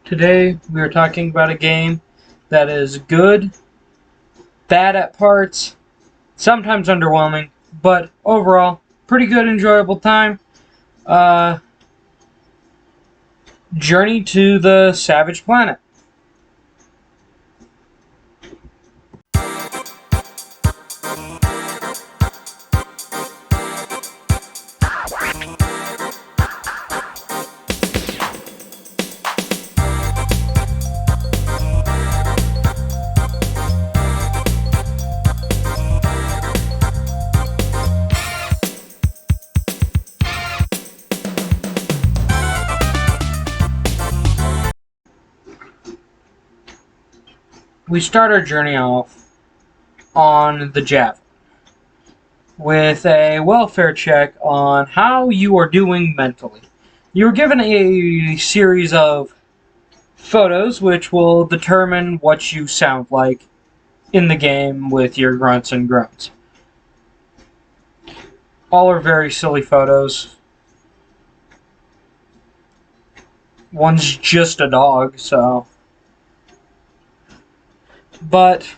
Today we are talking about a game that is good, bad at parts, sometimes underwhelming, but overall, pretty good, enjoyable time. Uh, Journey to the Savage Planet. We start our journey off on the Javelin with a welfare check on how you are doing mentally. You're given a series of photos which will determine what you sound like in the game with your grunts and groans. All are very silly photos. One's just a dog, so. But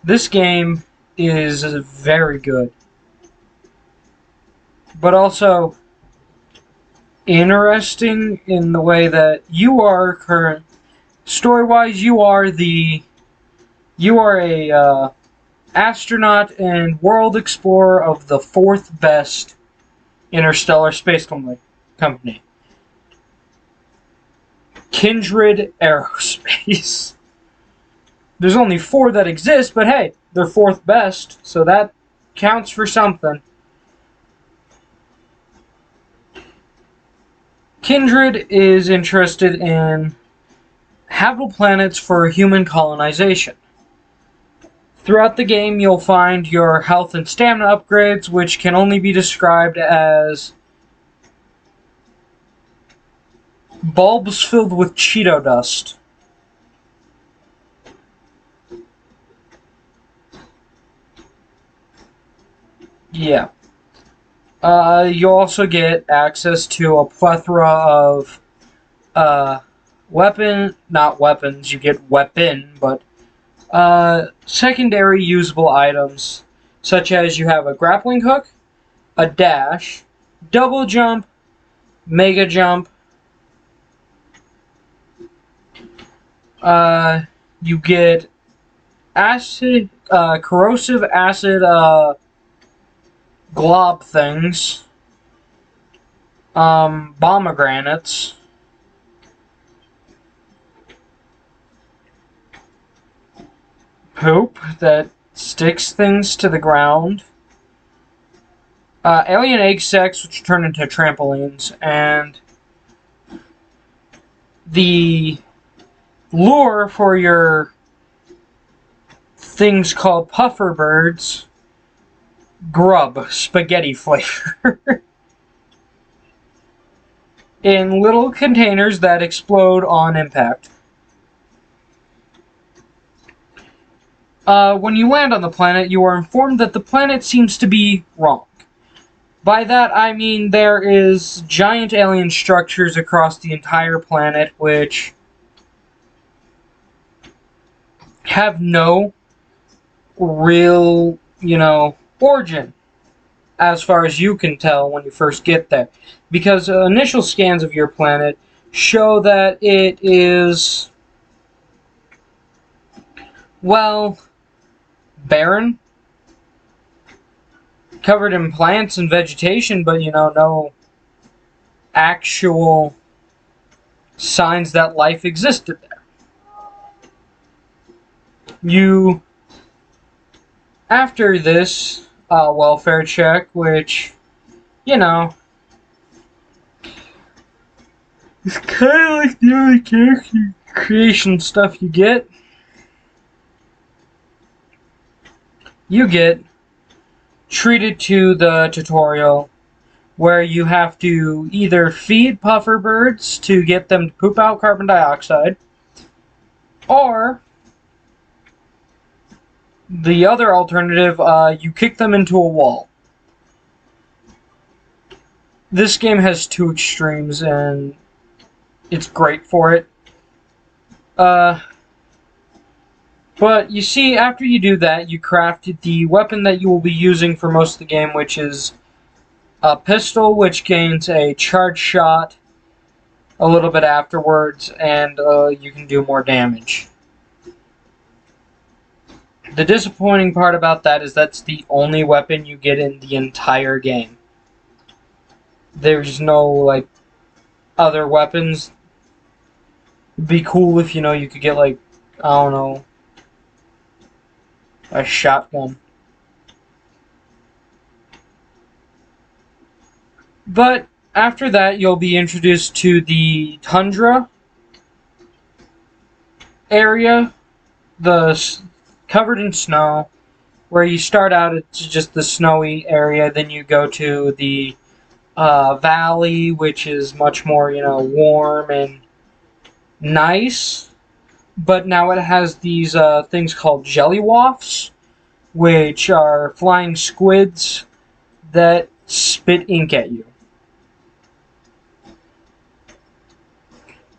this game is very good. But also interesting in the way that you are current story-wise. You are a astronaut and world explorer of the fourth best interstellar space company, Kindred Aerospace. There's only 4 that exist, but hey, they're fourth best, so that counts for something. Kindred is interested in habitable planets for human colonization. Throughout the game, you'll find your health and stamina upgrades, which can only be described as bulbs filled with Cheeto dust. Yeah. You'll also get access to a plethora of not weapons, you get weapon, but secondary usable items, such as you have a grappling hook, a dash, double jump, mega jump. You get corrosive acid glob things, pomegranates, poop that sticks things to the ground, alien egg sacs which turn into trampolines, and the lure for your things called puffer birds, grub, spaghetti flavor. In little containers that explode on impact. When you land on the planet, you are informed that the planet seems to be wrong. By that, I mean there is giant alien structures across the entire planet which have no real, origin, as far as you can tell when you first get there. Because initial scans of your planet show that it is, well, barren, covered in plants and vegetation, but, no actual signs that life existed there. After this welfare check, which, is kind of like the other character creation stuff you get treated to the tutorial where you have to either feed puffer birds to get them to poop out carbon dioxide, or the other alternative, you kick them into a wall. This game has 2 extremes, and it's great for it. But you see, after you do that, you craft the weapon that you will be using for most of the game, which is a pistol, which gains a charge shot a little bit afterwards, and you can do more damage. The disappointing part about that is that's the only weapon you get in the entire game. There's no, like, other weapons. It'd be cool if, you could get, like, I don't know, a shotgun. But after that, you'll be introduced to the tundra area, covered in snow, where you start out it's just the snowy area, then you go to the valley, which is much more, warm and nice. But now it has these things called jelly wafts, which are flying squids that spit ink at you.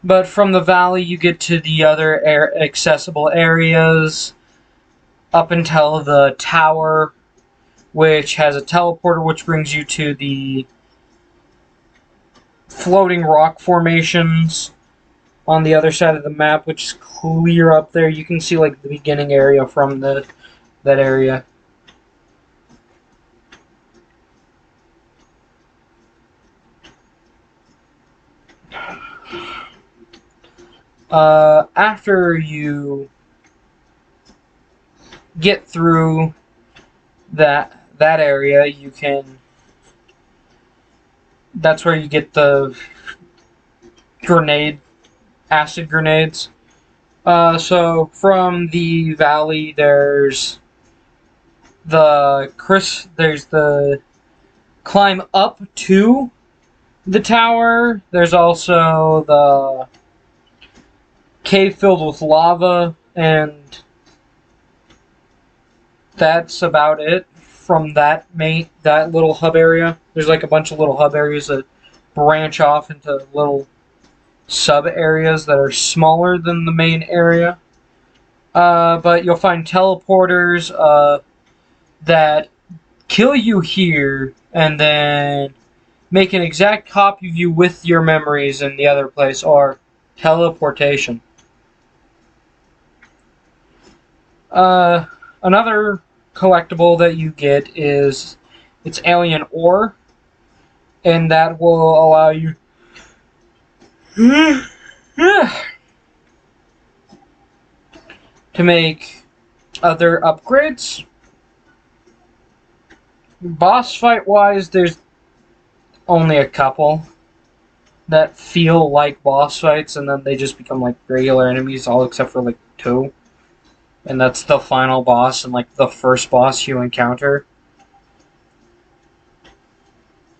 But from the valley, you get to the other accessible areas up until the tower, which has a teleporter which brings you to the floating rock formations on the other side of the map, which is clear up there. You can see like the beginning area from that area. After you get through that area, you can. That's where you get the acid grenades. So from the valley, there's the climb up to the tower. There's also the cave filled with lava, and that's about it from that little hub area. There's like a bunch of little hub areas that branch off into little sub areas that are smaller than the main area. But you'll find teleporters that kill you here and then make an exact copy of you with your memories in the other place, or teleportation. Another collectible that you get is its alien ore, and that will allow you to make other upgrades. Boss fight wise, there's only a couple that feel like boss fights, and then they just become like regular enemies, all except for like 2. And that's the final boss and like the first boss you encounter.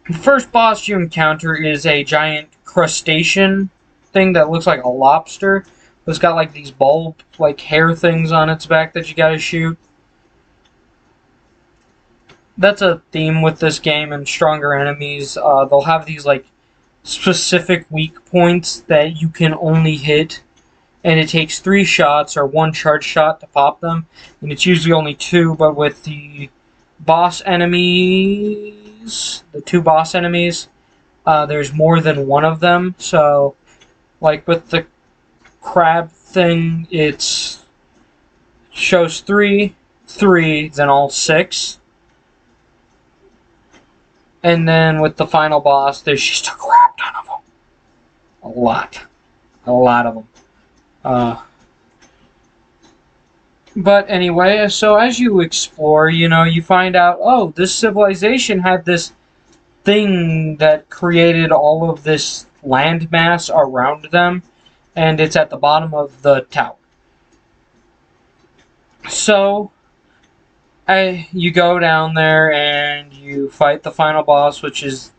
The first boss you encounter is a giant crustacean thing that looks like a lobster. It's got like these bulb like hair things on its back that you gotta shoot. That's a theme with this game and stronger enemies. They'll have these like specific weak points that you can only hit, and it takes 3 shots or 1 charge shot to pop them, and it's usually only 2, but with the boss enemies, the 2 boss enemies, there's more than 1 of them. So like with the crab thing, it shows 3, then all 6. And then with the final boss, there's just a crap ton of them. A lot of them. But anyway, so as you explore, you find out, oh, this civilization had this thing that created all of this landmass around them, and it's at the bottom of the tower. So you go down there and you fight the final boss, which is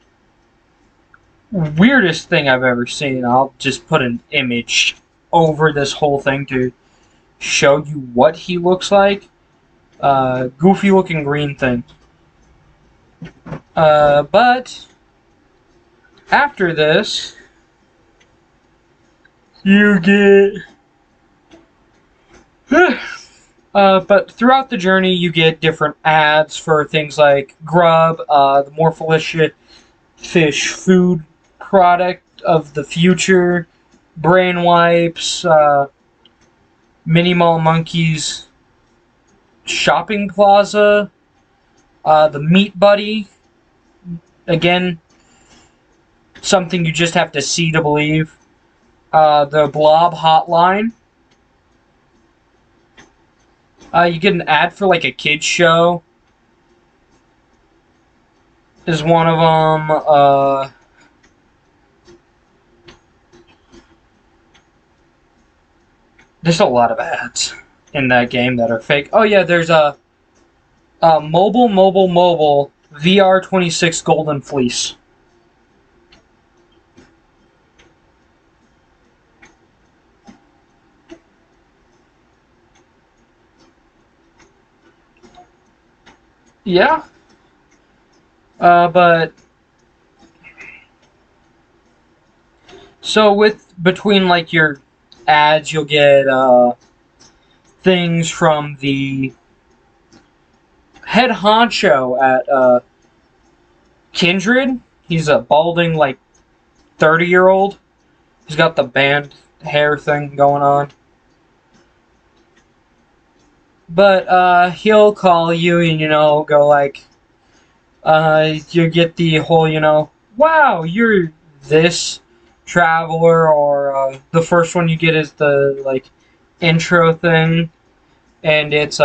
weirdest thing I've ever seen. I'll just put an image over this whole thing to show you what he looks like. Goofy looking green thing. But after this, you get But throughout the journey, you get different ads for things like grub, the Morphalicious fish food product of the future, brain wipes, Mini Mall Monkeys shopping plaza, the Meat Buddy. Again, something you just have to see to believe. The Blob Hotline. You get an ad for like a kids show. Is one of them. There's a lot of ads in that game that are fake. Oh yeah, there's a mobile VR26 Golden Fleece. Yeah. But so with between like your ads, you'll get things from the head honcho at Kindred. He's a balding like 30-year-old. He's got the band hair thing going on. But he'll call you and go like you get the whole wow, you're this traveler, or the first one you get is the like intro thing, and it's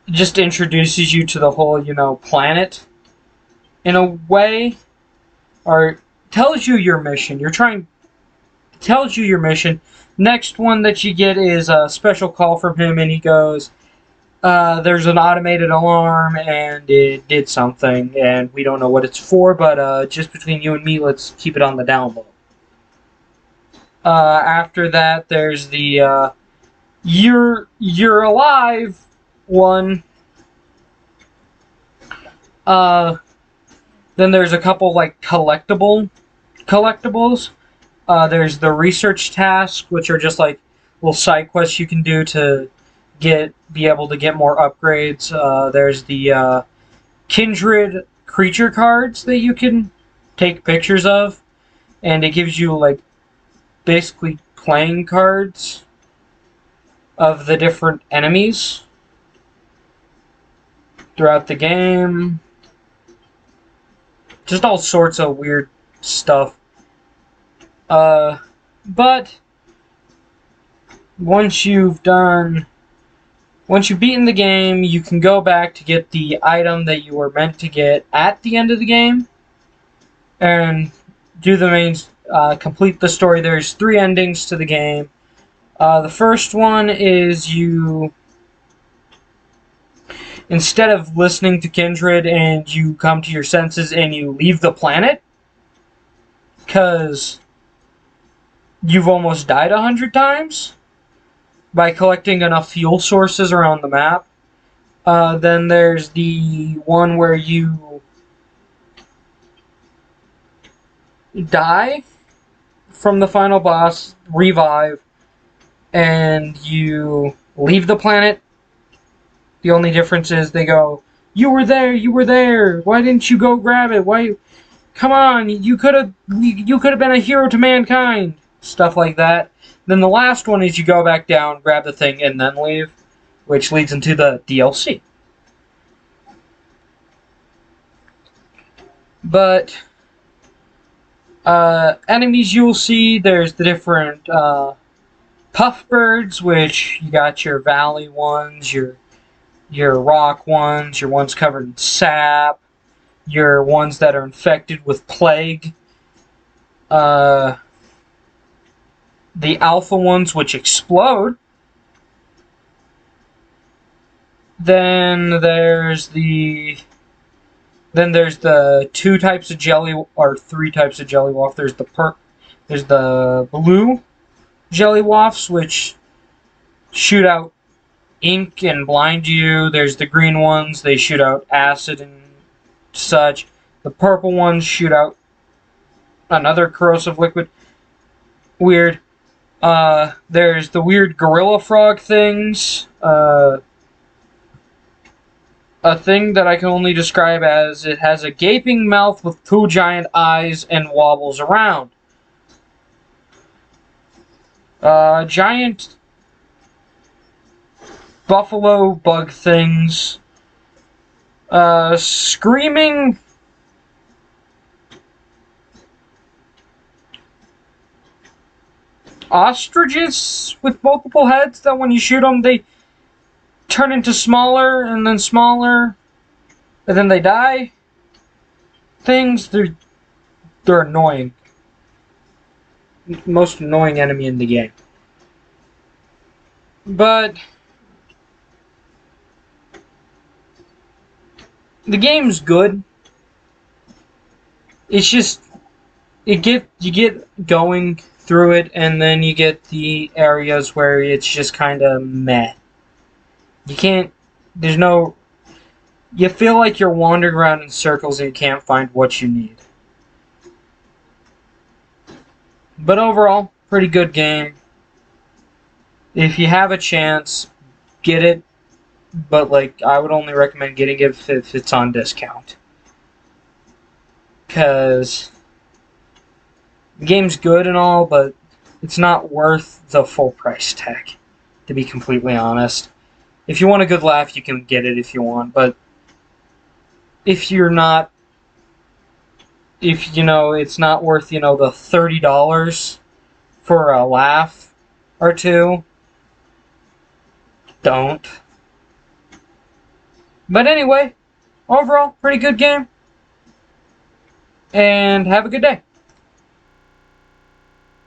just introduces you to the whole planet in a way, or tells you your mission. Tells you your mission. Next one that you get is a special call from him, and he goes, there's an automated alarm, and it did something, and we don't know what it's for, but just between you and me, let's keep it on the down low. After that, there's the you're alive one. Then there's a couple like collectibles. There's the research tasks, which are just like little side quests you can do to be able to get more upgrades. There's the Kindred creature cards that you can take pictures of, and it gives you like basically playing cards of the different enemies throughout the game. Just all sorts of weird stuff. But once you've beaten the game, you can go back to get the item that you were meant to get at the end of the game, and do the main, complete the story. There's 3 endings to the game. The first one is instead of listening to Kindred, and you come to your senses and you leave the planet, because you've almost died 100 times by collecting enough fuel sources around the map. Then there's the one where you die from the final boss, revive, and you leave the planet. The only difference is they go, you were there, why didn't you go grab it? Why? Come on, you could have been a hero to mankind. Stuff like that. Then the last one is you go back down, grab the thing, and then leave, which leads into the DLC. But enemies you'll see, there's the different puff birds, which you got your valley ones, your rock ones, your ones covered in sap, your ones that are infected with plague, the alpha ones which explode. Then there's the 2 types of jelly, or 3 types of jelly waft. There's the blue jelly wafts, which shoot out ink and blind you. There's the green ones, they shoot out acid and such. The purple ones shoot out another corrosive liquid. Weird. There's the weird gorilla frog things. A thing that I can only describe as it has a gaping mouth with two giant eyes and wobbles around. Giant buffalo bug things. Screaming ostriches with multiple heads that when you shoot them, they turn into smaller and then smaller, and then they die. Things, they're annoying. Most annoying enemy in the game. But the game's good. It's just you get going through it, and then you get the areas where it's just kind of meh. You can't. There's no. You feel like you're wandering around in circles and can't find what you need. But overall, pretty good game. If you have a chance, get it. But like, I would only recommend getting it if it's on discount. Because the game's good and all, but it's not worth the full price tag, to be completely honest. If you want a good laugh, you can get it if you want, but if you're not, if it's not worth, the $30 for a laugh or two, don't. But anyway, overall, pretty good game, and have a good day.